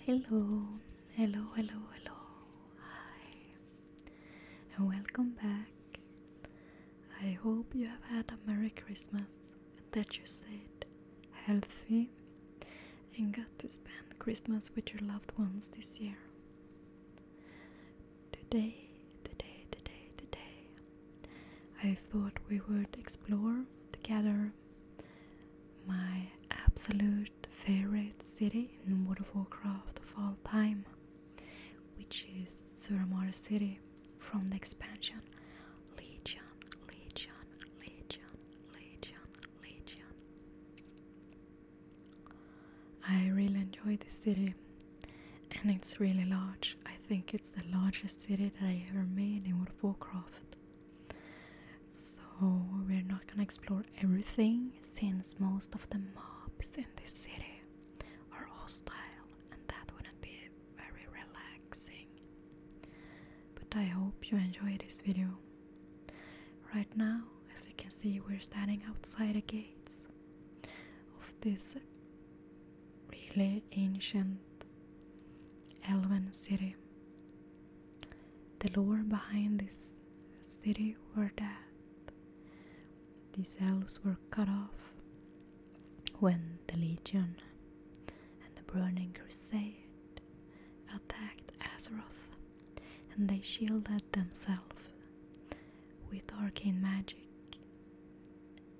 Hello, hello. Hi, and welcome back. I hope you have had a Merry Christmas and that you stayed healthy and got to spend Christmas with your loved ones this year. Today, I thought we would explore together my absolute favorite city in World of Warcraft of all time, which is Suramar city from the expansion Legion. I really enjoy this city, and it's really large. I think it's the largest city that I ever made in World of Warcraft. So we're not gonna explore everything since most of the mobs in this city are hostile, and that wouldn't be very relaxing. But I hope you enjoy this video. Right now, as you can see, we're standing outside the gates of this really ancient elven city. The lore behind this city were that these elves were cut off when the Legion and the Burning Crusade attacked Azeroth, and they shielded themselves with arcane magic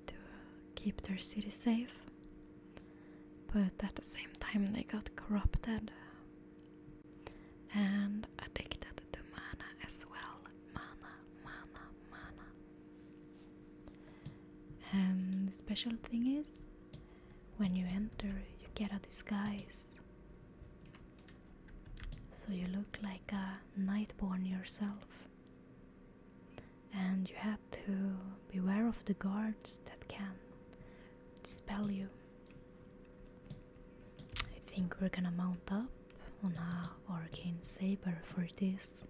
to keep their city safe, but at the same time they got corrupted and addicted to mana as well. Mana. And the special thing is, when you enter, you get a disguise, so you look like a Nightborn yourself, and you have to beware of the guards that can dispel you. I think we're gonna mount up on a arcane saber for this.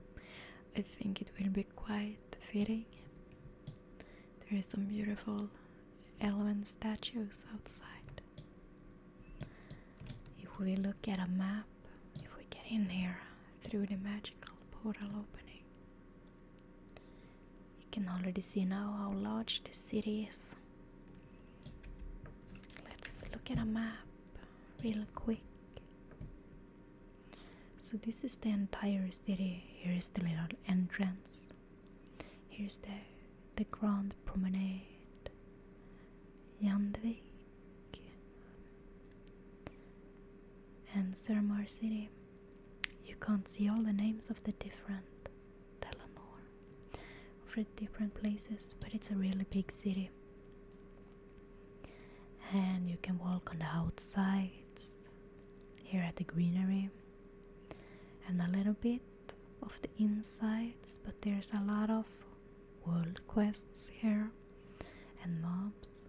I think it will be quite fitting. There is some beautiful elven statues outside. If we look at a map, if we get in here through the magical portal opening, you can already see now how large this city is. Let's look at a map real quick. So this is the entire city. Here is the little entrance. Here's the Grand Promenade, Jandvik, and Suramar city. You can't see all the names of the different Telenor, of the different places, but it's a really big city. And you can walk on the outsides, here at the greenery, and a little bit of the insides, but there's a lot of world quests here and mobs,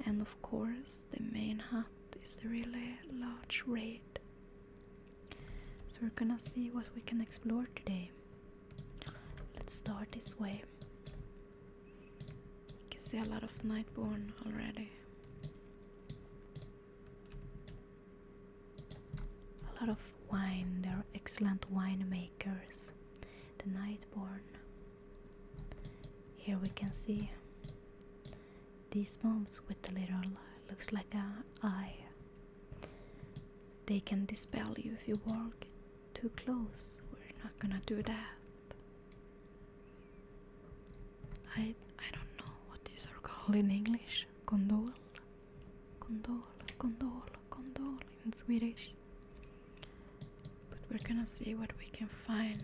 and of course the main hut is the really large raid. So we're gonna see what we can explore today. Let's start this way. You can see a lot of Nightborn already. A lot of wine, they're excellent winemakers, the Nightborn. Here we can see these mobs with the little, looks like an eye. They can dispel you if you walk too close. We're not gonna do that. I don't know what these are called in English. Gondol in Swedish. But we're gonna see what we can find.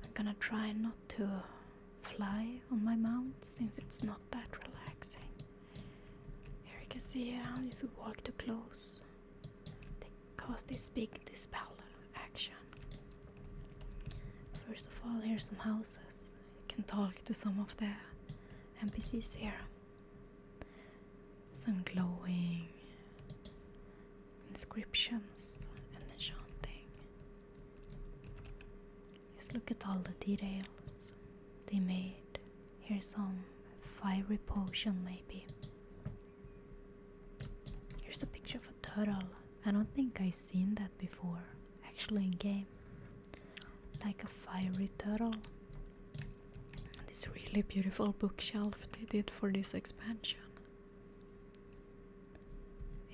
I'm gonna try not to fly on my mount since it's not that relaxing. Here you can see if you walk too close, they cause this big dispel action. First of all, here's some houses. You can talk to some of the NPCs here. Some glowing inscriptions and enchanting. Just look at all the details they made. Here's some fiery potion maybe. Here's a picture of a turtle I don't think I've seen that before, actually in game. Like a fiery turtle. This really beautiful bookshelf they did for this expansion.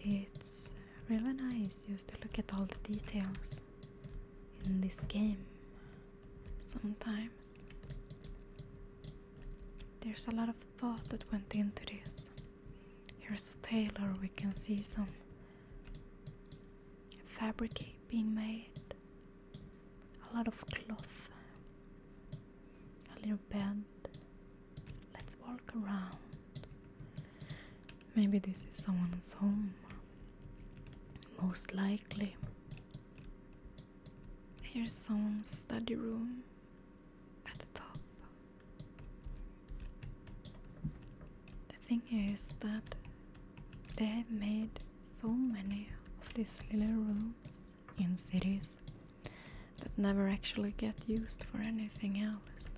It's really nice just to look at all the details in this game. Sometimes there's a lot of thought that went into this. Here's a tailor, we can see some fabric being made, a lot of cloth, a little bed. Let's walk around. Maybe this is someone's home, most likely. Here's someone's study room at the top. The thing is that they have made so many of these little rooms in cities that never actually get used for anything else.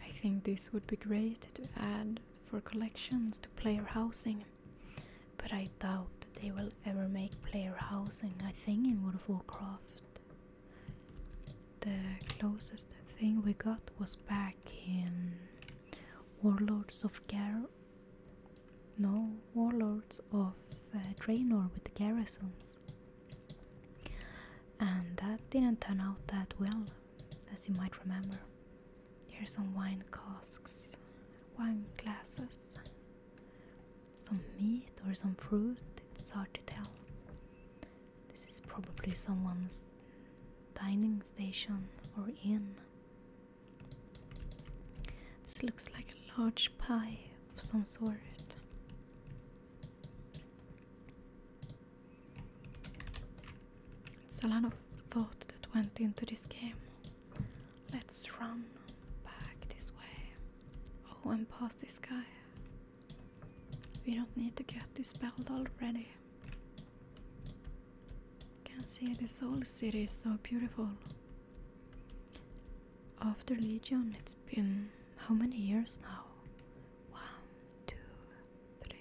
I think this would be great to add for collections to player housing, but I doubt they will ever make player housing a thing in World of Warcraft. The closest thing we got was back in Warlords of Draenor with the garrisons, and that didn't turn out that well, as you might remember. Here's some wine casks, wine glasses, some meat or some fruit, it's hard to tell. This is probably someone's dining station or inn. This looks like a large pie of some sort. It's a lot of thought that went into this game. Let's run back this way. Oh, and past this guy. We don't need to get dispelled already. You can see this whole city is so beautiful. After Legion, it's been how many years now? 1, 2, 3,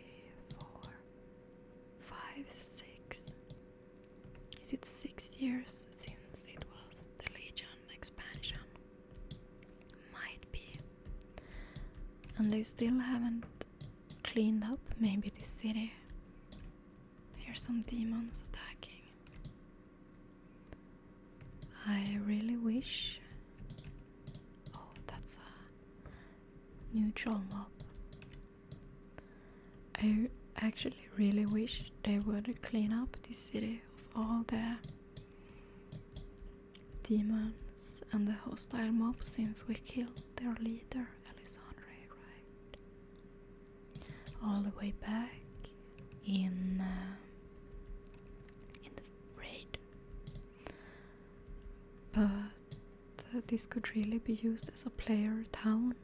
4, 5, 6. Is it 6 years since it was the Legion expansion? Might be. And they still haven't cleaned up maybe this city. Here's some demons attacking. I really wish... Oh, that's a neutral mob. I actually really wish they would clean up this city of all the demons and the hostile mobs since we killed their leader, Elisandre, right? All the way back in the raid. But this could really be used as a player town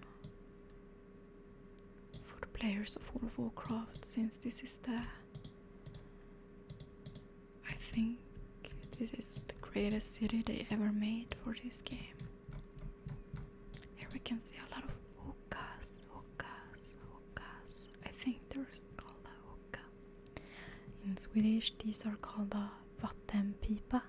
for the players of World of Warcraft, since this is I think this is the greatest city they ever made for this game. Here we can see a lot of hookahs. I think there's called a hookah. In Swedish these are called a vattenpipa.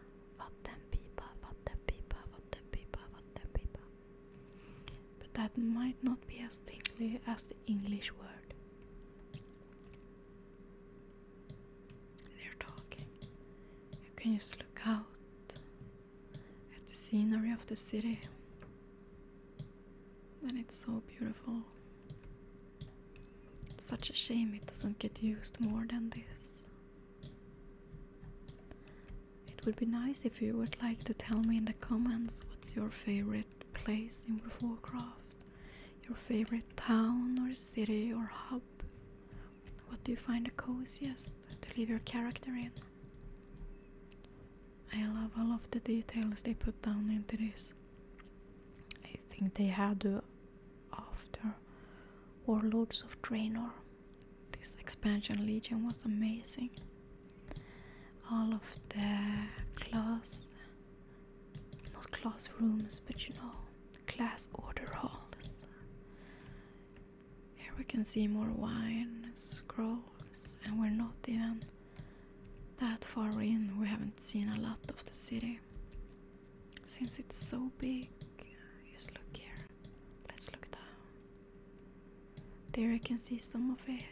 But that might not be as tingly as the English word. They're talking. You can just look out at the scenery of the city, and it's so beautiful. It's such a shame it doesn't get used more than this. It would be nice if you would like to tell me in the comments what's your favorite place in World of Warcraft. Your favorite town or city or hub. What do you find the coziest to leave your character in? I love all of the details they put down into this. I think they had to after Warlords of Draenor. This expansion Legion was amazing. All of the not classrooms, but you know, class order halls. Here we can see more wine, scrolls, and we're not even that far in, we haven't seen a lot of the city. Since it's so big, just look here. Let's look down. There you can see some of it.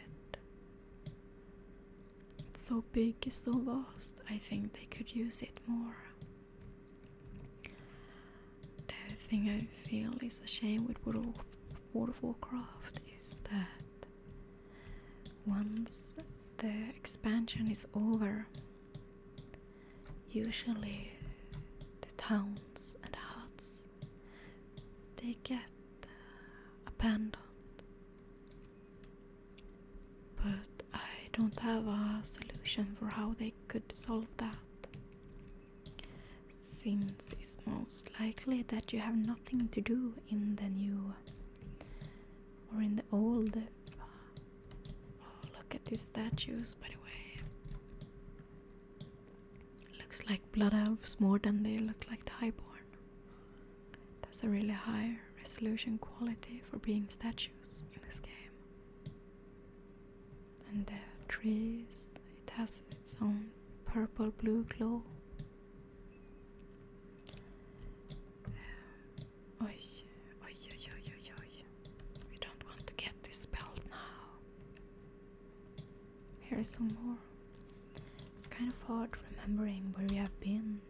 It's so big, it's so vast. I think they could use it more. The thing I feel is a shame with World of Warcraft is that once the expansion is over, usually the towns and the huts, they get abandoned. But I don't have a solution for how they could solve that, since it's most likely that you have nothing to do in the new or in the old. Oh, look at these statues, by the way. Looks like blood elves more than they look like the Highborn. That's a really high resolution quality for being statues in this game. And the trees, it has its own purple blue glow. Oi. We don't want to get this spelled now. Here's some more. It's kind of hard remembering where we have been.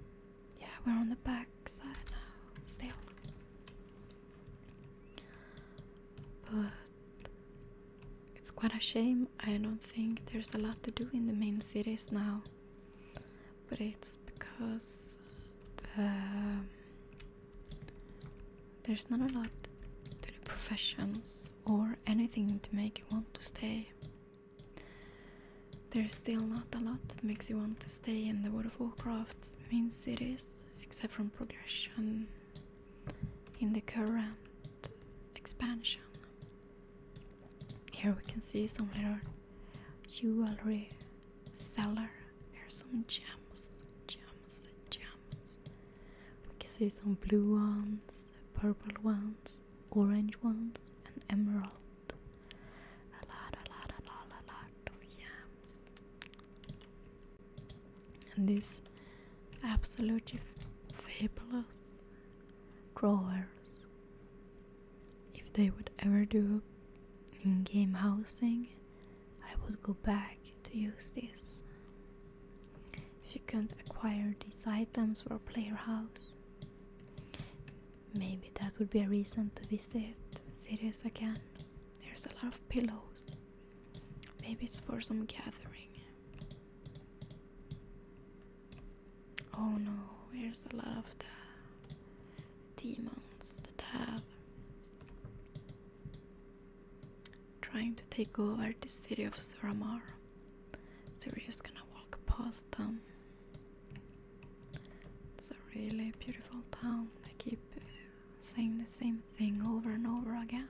Yeah, we're on the back side now, still. But it's quite a shame. I don't think there's a lot to do in the main cities now. But it's because there's not a lot to the professions or anything to make you want to stay. There's still not a lot that makes you want to stay in the World of Warcraft main cities, except from progression in the current expansion. Here we can see some little jewelry seller. Here's some gems. We can see some blue ones, purple ones, orange ones, and emerald. A lot of gems. And these absolutely fabulous drawers, if they would ever do in-game housing, I would go back to use this. If you can't acquire these items for a player house, maybe that would be a reason to visit cities again. There's a lot of pillows. Maybe it's for some gathering. Oh no, here's a lot of the demons that have trying to take over the city of Suramar. So we're just gonna walk past them. It's a really beautiful town. They keep saying the same thing over and over again.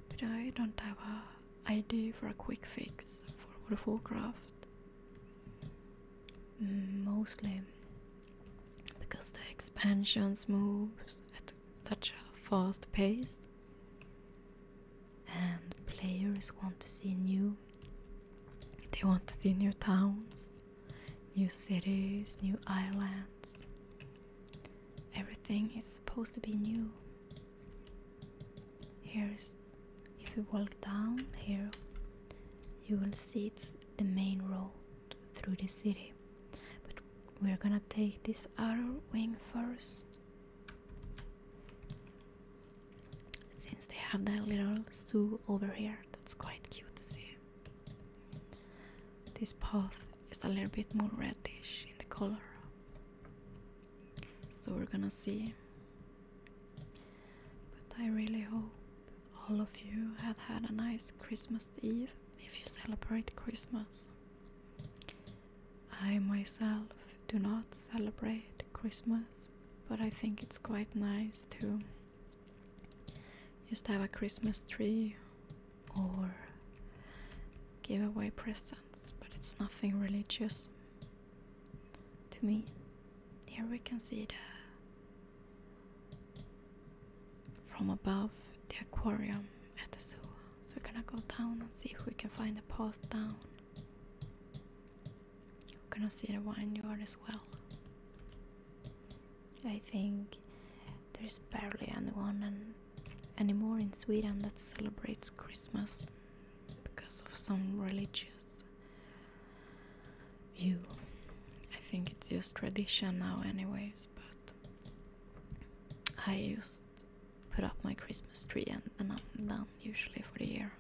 But I don't have a idea for a quick fix for World of Warcraft. Mostly because the expansions moves at such a fast pace. And players want to see they want to see new towns, new cities, new islands. Everything is supposed to be new. If you walk down here, you will see it's the main road through the city. But we're gonna take this outer wing first, since they have that little zoo over here. That's quite cute to see. This path is a little bit more reddish in the color, so we're gonna see. But I really hope all of you have had a nice Christmas Eve if you celebrate Christmas. I myself do not celebrate Christmas, but I think it's quite nice to just have a Christmas tree or give away presents, but it's nothing religious to me. Here we can see from above the aquarium at the zoo. So we're gonna go down and see if we can find a path down. gonna see the vineyard as well. I think there's barely anyone anymore in Sweden that celebrates Christmas because of some religious view. I think it's just tradition now anyways, but I just put up my Christmas tree and then I'm done usually for the year.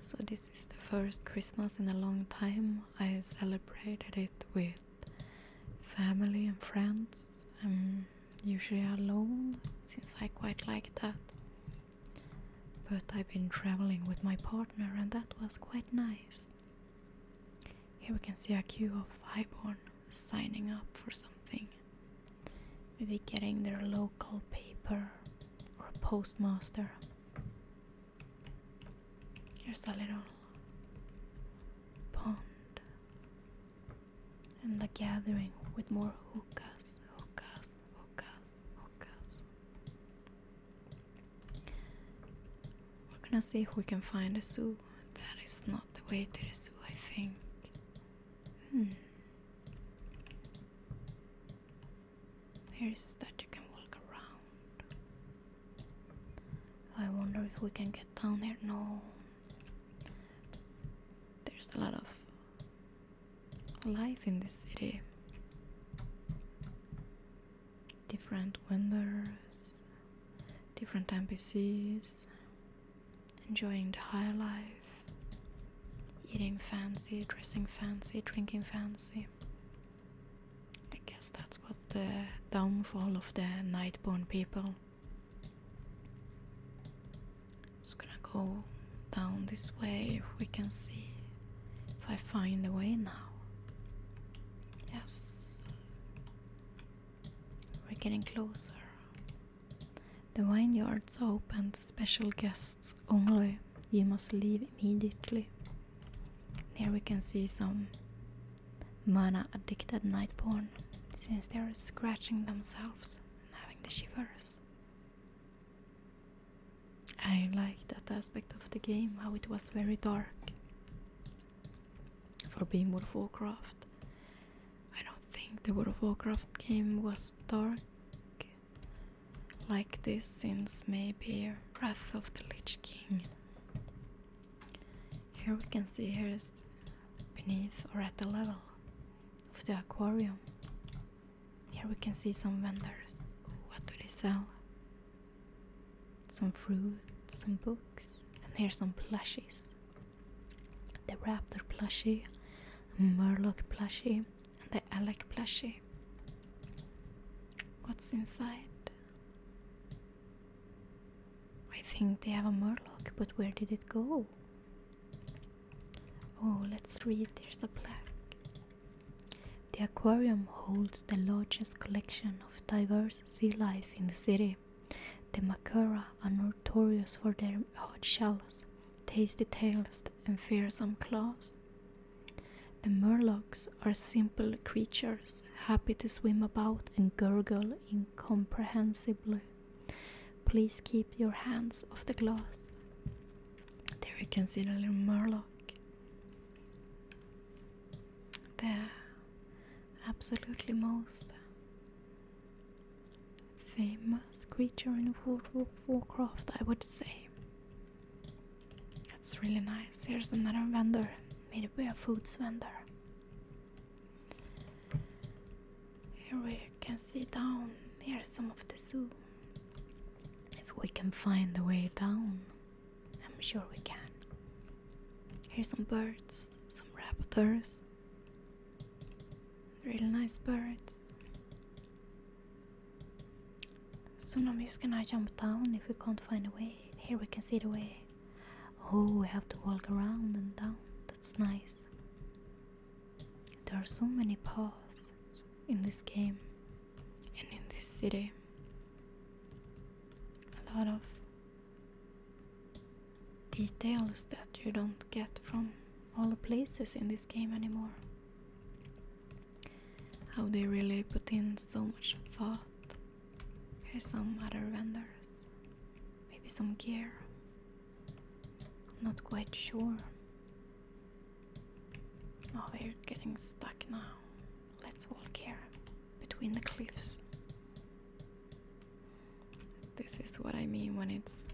So this is the first Christmas in a long time I celebrated it with family and friends. I'm usually alone since I quite like that. But I've been traveling with my partner and that was quite nice. Here we can see a queue of highborn signing up for something. Maybe getting their local paper or postmaster. Here's a little pond and a gathering with more hookahs. We're gonna see if we can find a zoo. That is not the way to the zoo, I think. Here's that you can walk around. I wonder if we can get down here. No. There's a lot of life in this city. Different vendors, different NPCs, enjoying the high life, eating fancy, dressing fancy, drinking fancy. I guess that's what's the downfall of the Nightborn people. Just gonna go down this way if we can see if I find the way now. Yes, we're getting closer. The vineyard's open to special guests only. You must leave immediately. Here we can see some mana addicted Nightborn, since they're scratching themselves and having the shivers. I like that aspect of the game, how it was very dark for being World of Warcraft. I don't think the World of Warcraft game was dark like this since maybe Wrath of the Lich King. Here we can see here's beneath or at the level of the aquarium. Here we can see some vendors. What do they sell? Some fruit, some books, and here's some plushies. The raptor plushie, a murloc plushie, and the Alec plushie. What's inside? I think they have a murloc, but where did it go? Oh, let's read. There's a plaque. The aquarium holds the largest collection of diverse sea life in the city. The Makura are notorious for their hard shells, tasty tails, and fearsome claws. The murlocs are simple creatures, happy to swim about and gurgle incomprehensibly. Please keep your hands off the glass. There you can see the little murloc. The absolutely most famous creature in World of Warcraft, I would say. That's really nice. Here's another vendor, maybe a foods vendor. Here we can see down. Here's some of the zoo. If we can find the way down, I'm sure we can. Here's some birds, some raptors. Really nice birds. Soon I'm just gonna jump down if we can't find a way. Here we can see the way. Oh, we have to walk around and down. That's nice. There are so many paths in this game and in this city. A lot of details that you don't get from all the places in this game anymore. How they really put in so much thought. Here's some other vendors. Maybe some gear. Not quite sure. Oh, we're getting stuck now. Let's walk here between the cliffs. This is what I mean when it's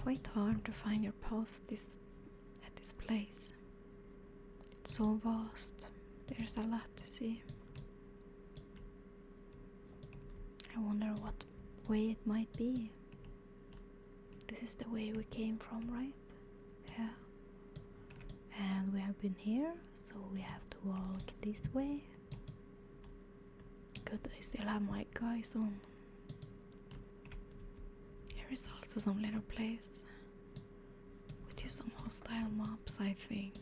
quite hard to find your path at this place. It's so vast. There's a lot to see. I wonder what way it might be. This is the way we came from, right? Yeah. And we have been here, so we have to walk this way. Good, I still have my guys on. Here is also some little place with some hostile mobs, I think.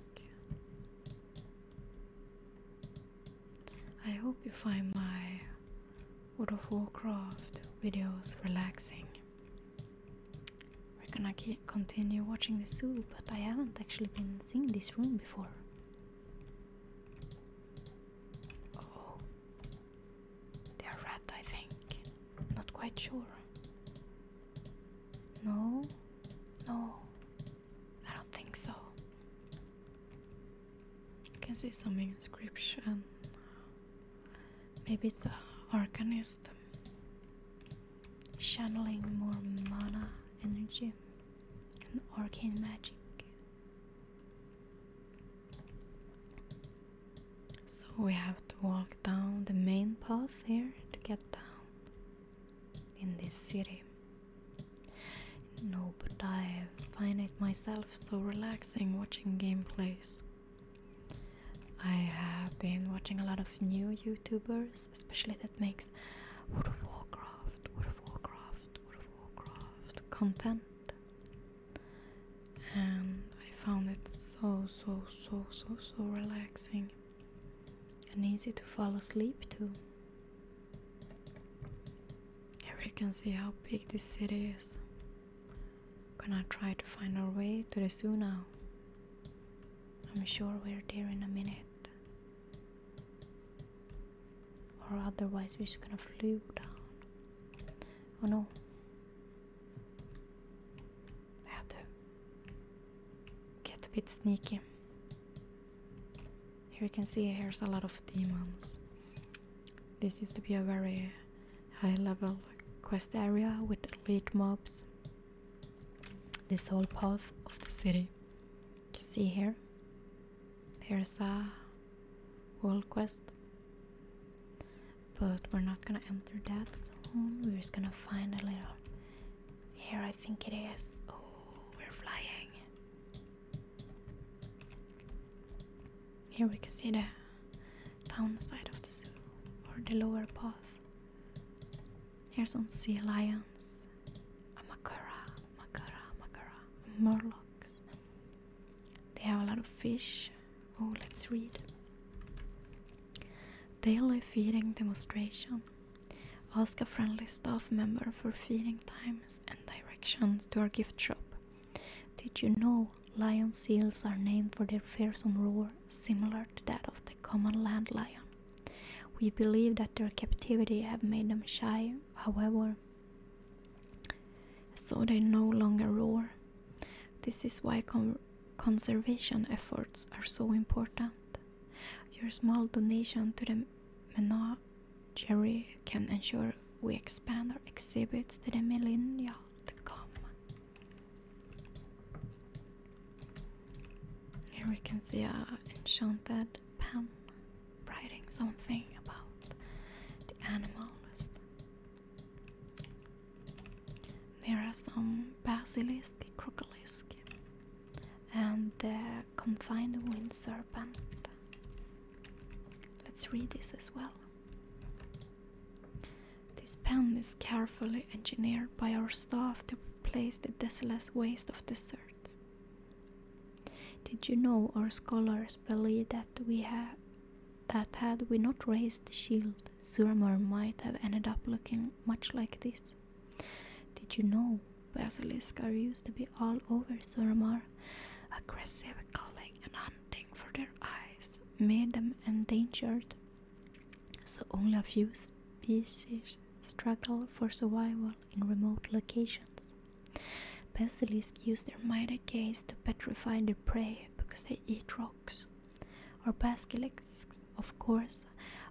I hope you find my World of Warcraft videos relaxing. We're gonna continue watching the zoo, but I haven't actually been seeing this room before. Oh, they're red, I think. Not quite sure. No, I don't think so. You can see some inscription. Maybe it's a arcanist channeling more mana energy and arcane magic. So we have to walk down the main path here to get down in this city. No, but I find it myself so relaxing watching gameplays. I have been watching a lot of new YouTubers, especially that makes World of Warcraft content. And I found it so relaxing and easy to fall asleep to. Here you can see how big this city is. Gonna try to find our way to the zoo now. I'm sure we're there in a minute. Or otherwise we're just gonna flew down. Oh no. I have to get a bit sneaky. Here you can see here's a lot of demons. This used to be a very high level quest area with elite mobs. This whole path of the city. You can see here. Here's a world quest. But we're not gonna enter that zone. We're just gonna find a little. Here I think it is. Oh, we're flying. Here we can see the town side of the zoo, or the lower path. Here's some sea lions. A murlocs. They have a lot of fish. Oh, let's read. Daily feeding demonstration. Ask a friendly staff member for feeding times and directions to our gift shop. Did you know lion seals are named for their fearsome roar, similar to that of the common land lion? We believe that their captivity have made them shy, however, so they no longer roar. This is why conservation efforts are so important. Your small donation to the menagerie can ensure we expand our exhibits to the millennia to come. Here we can see an enchanted pen writing something about the animals. There are some basilisk, crocolisk, and the confined wind serpent. Let's read this as well. This pen is carefully engineered by our staff to replace the desolate waste of deserts. Did you know our scholars believe that had we not raised the shield, Suramar might have ended up looking much like this? Did you know basilisks are used to be all over Suramar? Aggressive culling and hunting for their eyes made them endangered, so only a few species struggle for survival in remote locations. Basilisks use their mighty gaze to petrify their prey because they eat rocks. Our basilisks, of course,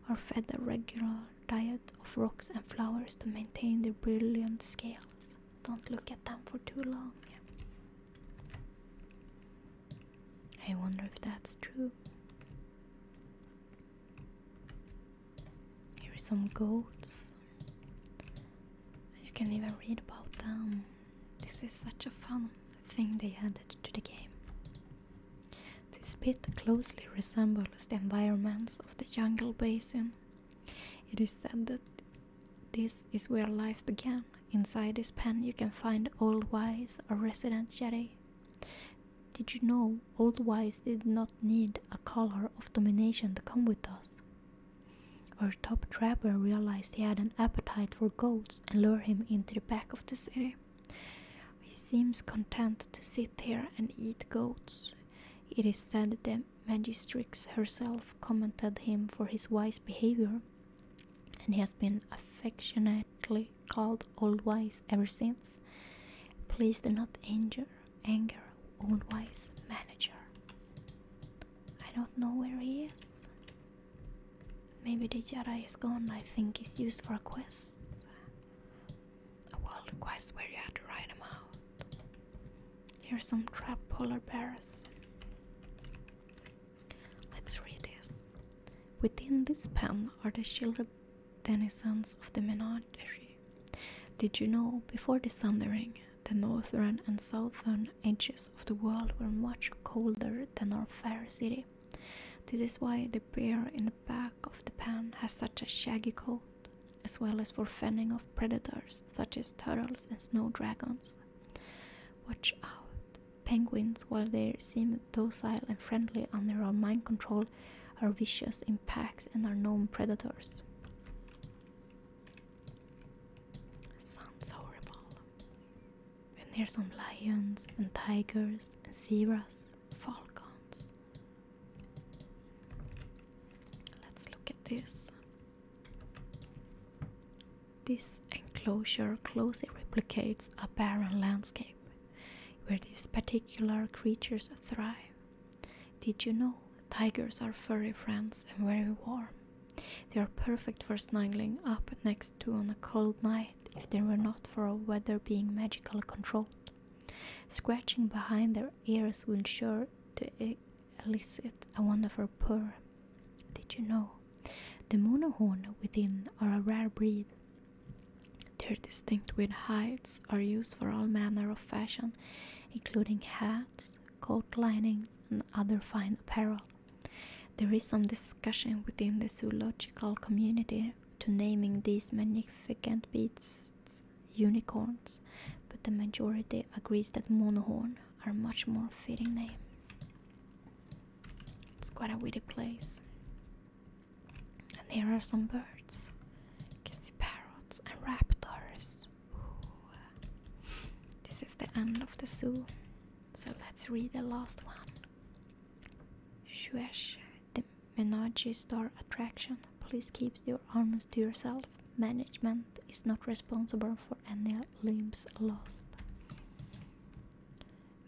are fed a regular diet of rocks and flowers to maintain their brilliant scales. Don't look at them for too long. I wonder if that's true. Here are some goats. You can even read about them. This is such a fun thing they added to the game. This pit closely resembles the environments of the jungle basin. It is said that this is where life began. Inside this pen you can find Old Wise, a resident Jedi. Did you know Old Wise did not need a collar of domination to come with us? Our top trapper realized he had an appetite for goats and lured him into the back of the city. He seems content to sit here and eat goats. It is said the Magistrix herself commended him for his wise behavior, and he has been affectionately called Old Wise ever since. Please do not anger Old Wise manager. I don't know where he is. Maybe the Jedi is gone. I think he's used for a quest. A world quest where you have to ride him out. Here's some trapped polar bears. Let's read this. Within this pen are the shielded denizens of the menagerie. Did you know, before the Sundering, the northern and southern edges of the world were much colder than our fair city? This is why the bear in the back of the pen has such a shaggy coat, as well as for fending off predators such as turtles and snow dragons. Watch out! Penguins, while they seem docile and friendly under our mind control, are vicious in packs and are known predators. Sounds horrible. And here's some lions and tigers and zebras, falcons. Let's look at this. This enclosure closely replicates a barren landscape where these particular creatures thrive. Did you know tigers are furry friends and very warm? They are perfect for snuggling up next to on a cold night if they were not for our weather being magically controlled. Scratching behind their ears will sure to elicit a wonderful purr. Did you know the monohorn within are a rare breed? Their distinct with hides are used for all manner of fashion, including hats, coat linings, and other fine apparel. There is some discussion within the zoological community to naming these magnificent beasts unicorns, but the majority agrees that monohorn are a much more fitting name. It's quite a witty place. And here are some birds. You can see parrots and raptors. Ooh. This is the end of the zoo. So let's read the last one. Shuesh, the Menage Star attraction. Please keep your arms to yourself. Management is not responsible for any limbs lost.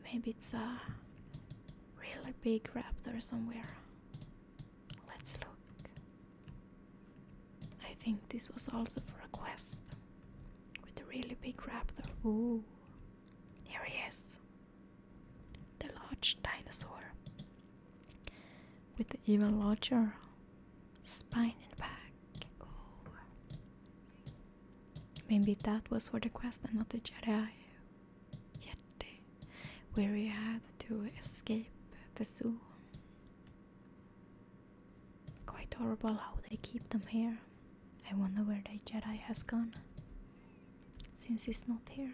Maybe it's a really big raptor somewhere. Let's look. I think this was also for a quest with a really big raptor. Ooh, here he is. The large dinosaur with the even larger spine in the back. Oh. Maybe that was for the quest and not the Jedi, where we had to escape the zoo. Quite horrible how they keep them here. I wonder where the Jedi has gone, since he's not here.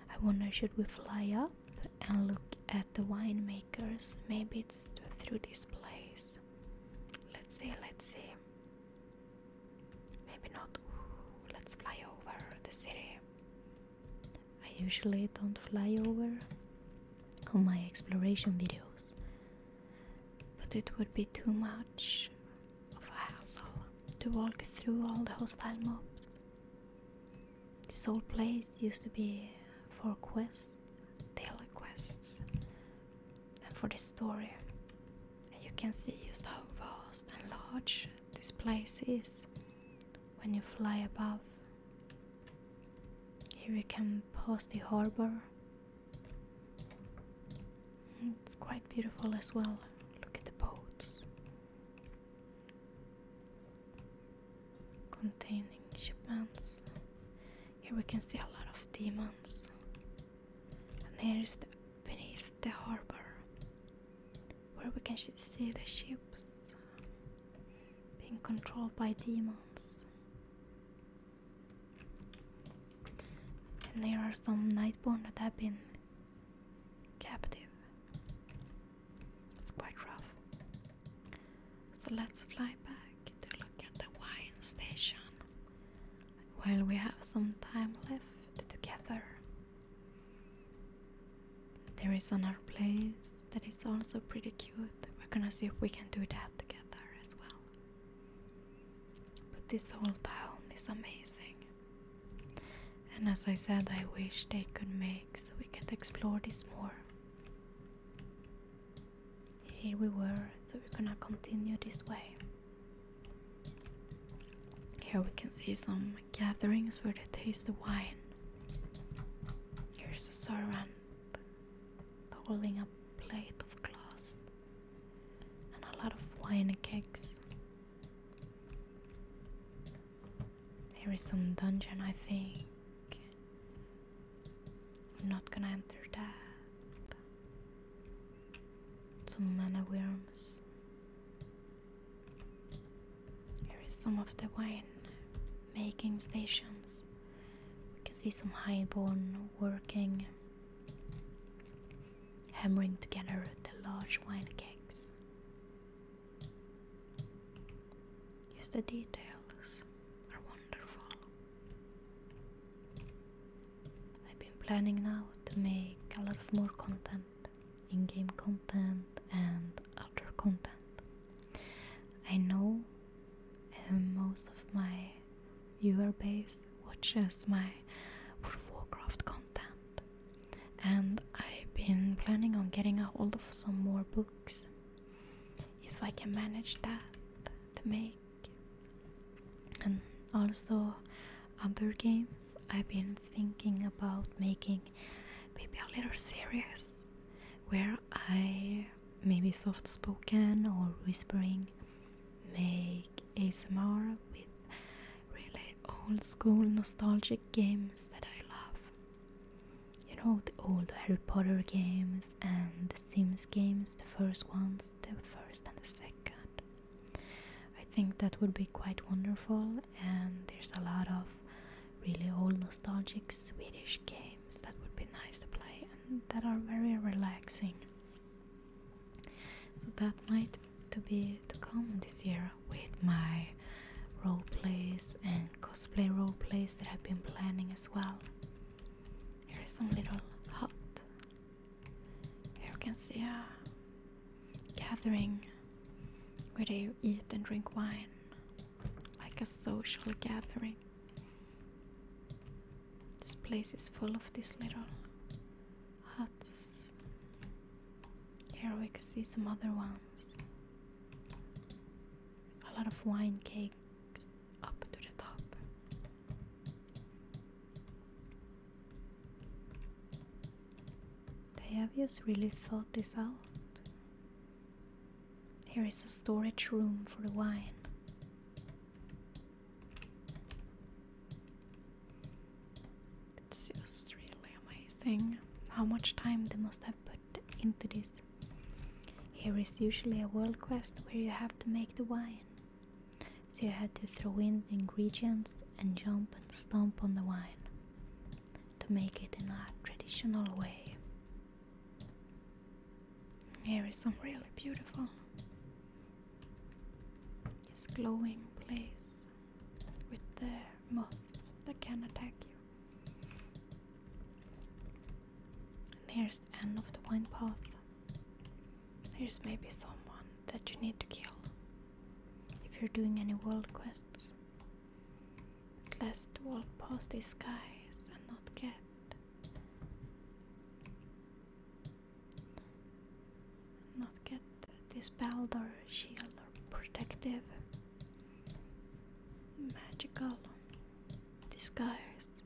I wonder, should we fly up and look at the winemakers? Maybe it's through this place. Let's see. Maybe not. Ooh, let's fly over the city. I usually don't fly over on my exploration videos, but it would be too much of a hassle to walk through all the hostile mobs. This whole place used to be for quests, daily quests, and for the story. I can see just how vast and large this place is when you fly above. Here you can pass the harbor. It's quite beautiful as well. Look at the boats containing shipments. Here we can see a lot of demons. And here is beneath the harbor, where we can see the ships being controlled by demons. And there are some Nightborn that have been captive. It's quite rough. So let's fly back to look at the wine station while we have some time left together. There is another place that is also pretty cute. We're gonna see if we can do that together as well. But this whole town is amazing. And as I said, I wish they could make so we could explore this more. Here we were, so we're gonna continue this way. Here we can see some gatherings where they taste the wine. Here's a servant holding a plate of glass and a lot of wine kegs. Here is some dungeon, I think. I'm not gonna enter that. Some mana worms. Here is some of the wine making stations. We can see some highborn working, hammering together the large wine kegs. Just the details are wonderful. I've been planning now to make a lot of more content, in-game content and other content. I know most of my viewer base watches my World of Warcraft content, and I've been planning on getting a hold of some more books if I can manage that to make. And also other games. I've been thinking about making maybe a little series where I, maybe soft spoken or whispering, make ASMR with really old school nostalgic games that I love. You know, the old Harry Potter games and the Sims games, the first ones, the first and the second. I think that would be quite wonderful, and there's a lot of really old nostalgic Swedish games that would be nice to play and that are very relaxing. So that might be to come this year with my role plays and cosplay role plays that I've been planning as well. Here is some little hut. Here you can see a gathering where they eat and drink wine, like a social gathering. This place is full of these little huts. Here we can see some other ones. A lot of wine cakes up to the top. They have just really thought this out. Here is a storage room for the wine. It's just really amazing how much time they must have put into this. Here is usually a world quest where you have to make the wine. So you had to throw in the ingredients and jump and stomp on the wine to make it in a traditional way. Here is some really beautiful, this glowing place with the moths that can attack you. And here's the end of the wine path. Here's maybe someone that you need to kill if you're doing any world quests. But let's walk past these guys and not get dispelled or shield or protective, magical, disguise.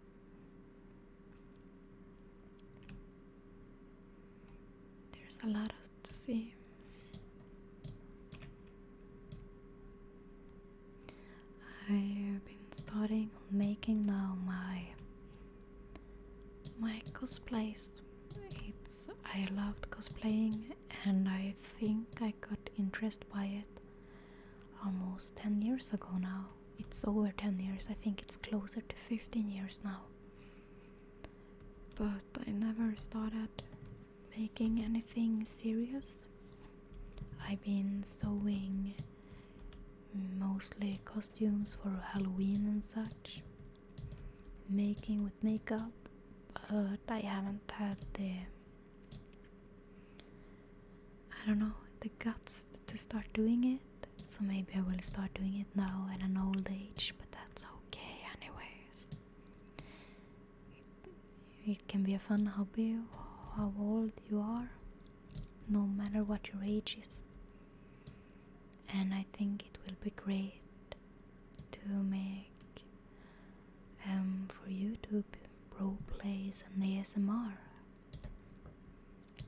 There's a lot to see. I've been starting on making now my cosplays. I loved cosplaying, and I think I got interest by it almost 10 years ago now. It's over 10 years, I think it's closer to 15 years now. But I never started making anything serious. I've been sewing mostly costumes for Halloween and such, making with makeup, but I haven't had the guts to start doing it. So maybe I will start doing it now at an old age, but that's okay anyways. It can be a fun hobby how old you are, no matter what your age is. And I think it will be great to make for YouTube role plays and ASMR.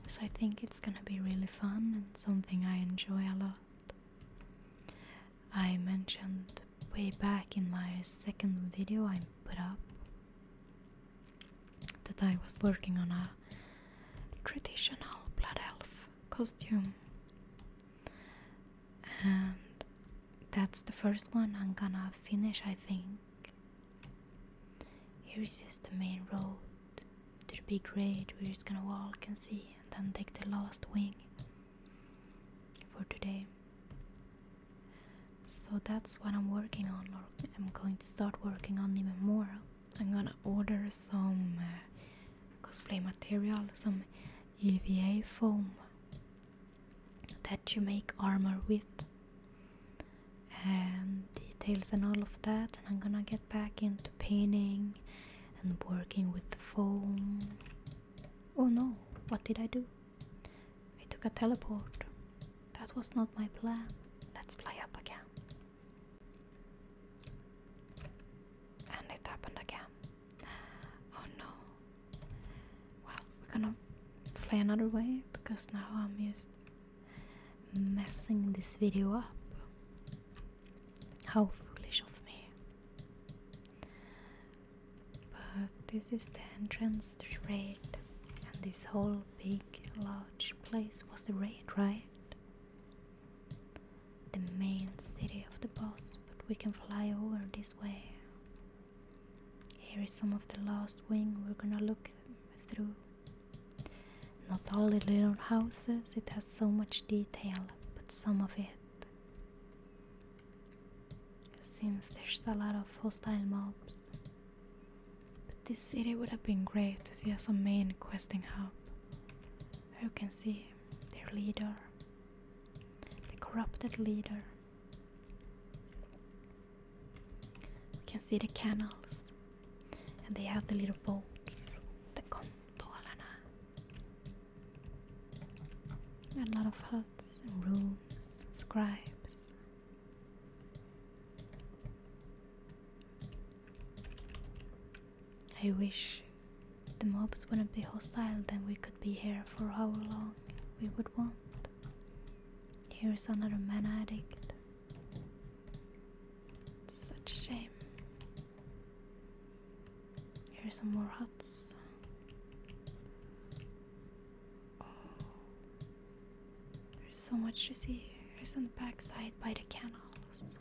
So I think it's gonna be really fun and something I enjoy a lot. I mentioned way back in my second video I put up that I was working on a traditional blood elf costume, and that's the first one I'm gonna finish, I think. Here is just the main road to the big raid we're just gonna walk and see, and then take the last wing for today. So that's what I'm working on, or I'm going to start working on even more. I'm gonna order some cosplay material, some EVA foam that you make armor with, and details and all of that, and I'm gonna get back into painting and working with the foam. Oh no, what did I do? I took a teleport. That was not my plan. Let's fly up again. And it happened again. Oh no. Well, we're gonna fly another way, because now I'm just messing this video up. How foolish of me. But this is the entrance to the raid, and this whole big large place was the raid, right? The main city of the boss, but we can fly over this way. Here is some of the last wing we're gonna look through. Not all the little houses, it has so much detail, but some of it. Since there's a lot of hostile mobs. But this city would have been great to see as a main questing hub. You can see their leader, the corrupted leader. You can see the canals, and they have the little boats, the gondolerna. A lot of huts and rooms, scribes. I wish the mobs wouldn't be hostile, then we could be here for how long we would want. Here's another mana addict. Such a shame. Here's some more huts. Oh, there's so much to see. Here's on the backside by the canals.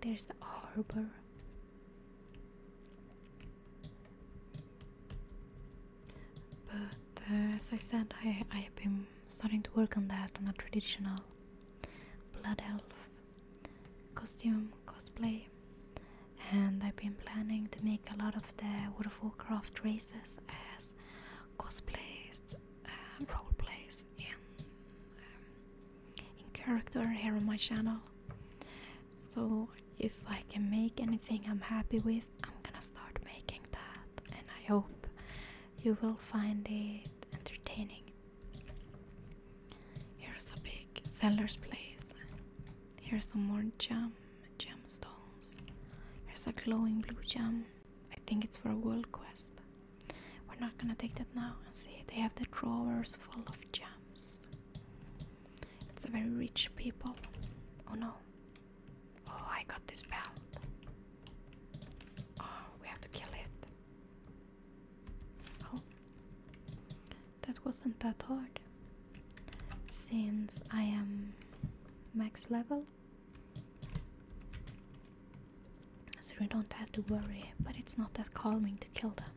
There's the harbor. But as I said, I have been starting to work on that, on a traditional blood elf costume cosplay, and I've been planning to make a lot of the World of Warcraft races as cosplays, role plays in character here on my channel. So if I can make anything I'm happy with, I'm gonna start making that, and I hope you will find it entertaining. Here's a big seller's place. Here's some more gemstones. Here's a glowing blue gem. I think it's for a world quest. We're not gonna take that now. See, they have the drawers full of gems. It's a very rich people. Oh no. Oh, I got this belt. Oh, we have to kill it. Oh, that wasn't that hard. Since I am max level, so we don't have to worry, but it's not that calming to kill them.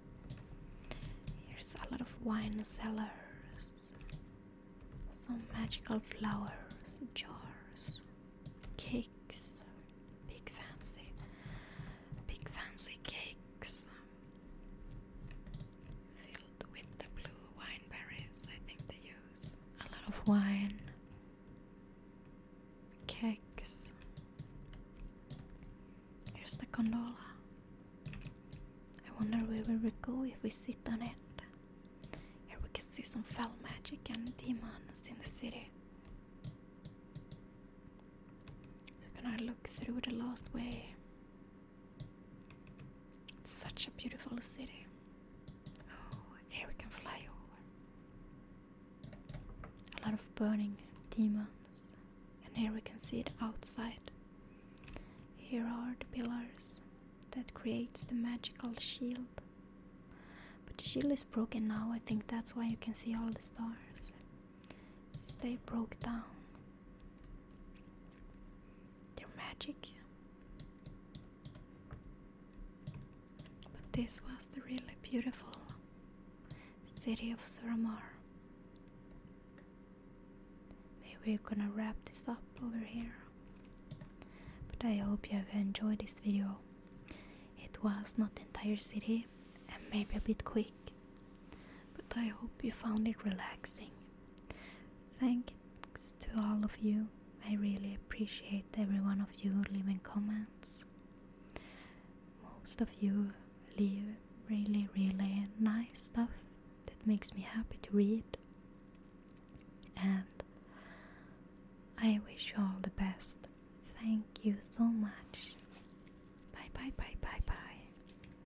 Here's a lot of wine cellars, some magical flowers, jars, cakes, big fancy cakes filled with the blue wine berries. I think they use a lot of wine, cakes. Here's the gondola. I wonder where we would go if we sit on it. Here we can see some fell magic and demons in the city. So we're gonna look through the last way. It's such a beautiful city. Oh, here we can fly over. A lot of burning demons. And here we can see it outside. Here are the pillars that creates the magical shield. But the shield is broken now. I think that's why you can see all the stars. They broke down. They're magic. But this was the really beautiful city of Suramar. Maybe we're gonna wrap this up over here. But I hope you have enjoyed this video. It was not the entire city and maybe a bit quick, but I hope you found it relaxing. Thanks to all of you. I really appreciate every one of you leaving comments. Most of you leave really nice stuff that makes me happy to read, and I wish you all the best. Thank you so much.